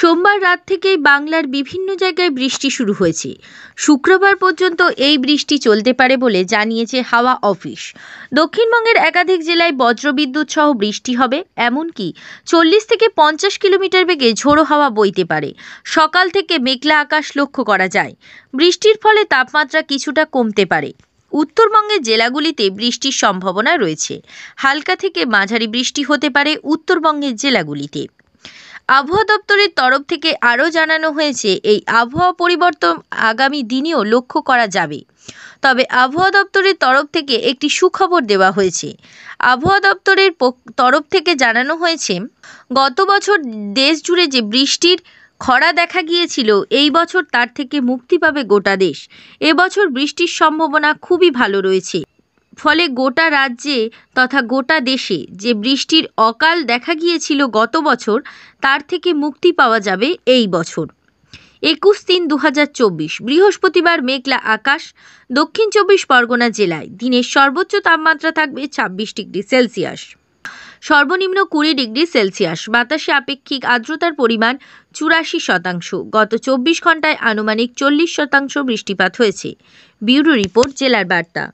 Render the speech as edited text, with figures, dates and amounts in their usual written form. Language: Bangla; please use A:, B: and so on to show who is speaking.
A: সোমবার রাত থেকেই বাংলার বিভিন্ন জায়গায় বৃষ্টি শুরু হয়েছে। শুক্রবার পর্যন্ত এই বৃষ্টি চলতে পারে বলে জানিয়েছে হাওয়া অফিস। দক্ষিণবঙ্গের একাধিক জেলায় বজ্রবিদ্যুৎ সহ বৃষ্টি হবে, এমনকি 40 থেকে 50 কিলোমিটার বেগে ঝোড়ো হাওয়া বইতে পারে। সকাল থেকে মেঘলা আকাশ লক্ষ্য করা যায়। বৃষ্টির ফলে তাপমাত্রা কিছুটা কমতে পারে। উত্তরবঙ্গের জেলাগুলিতে বৃষ্টির সম্ভাবনা রয়েছে। হালকা থেকে মাঝারি বৃষ্টি হতে পারে উত্তরবঙ্গের জেলাগুলিতে। আবহাওয়া দপ্তরের তরফ থেকে আরও জানানো হয়েছে, এই আবহাওয়া পরিবর্তন আগামী দিনেও লক্ষ্য করা যাবে। তবে আবহাওয়া দপ্তরের তরফ থেকে একটি সুখবর দেওয়া হয়েছে। আবহাওয়া দপ্তরের তরফ থেকে জানানো হয়েছে, গত বছর দেশ জুড়ে যে বৃষ্টির খরা দেখা গিয়েছিল, এই বছর তার থেকে মুক্তি পাবে গোটা দেশ। এবছর বৃষ্টির সম্ভাবনা খুবই ভালো রয়েছে। ফলে গোটা রাজ্যে তথা গোটা দেশে যে বৃষ্টির অকাল দেখা গিয়েছিল গত বছর, তার থেকে মুক্তি পাওয়া যাবে এই বছর। 21-3-2024 বৃহস্পতিবার মেঘলা আকাশ। দক্ষিণ 24 পরগনা জেলায় দিনের সর্বোচ্চ তাপমাত্রা থাকবে 26 ডিগ্রি সেলসিয়াস, সর্বনিম্ন 20 ডিগ্রি সেলসিয়াস। বাতাসে আপেক্ষিক আর্দ্রতার পরিমাণ 84%। গত 24 ঘন্টায় আনুমানিক 40% বৃষ্টিপাত হয়েছে। ব্যুরো রিপোর্ট, জেলার বার্তা।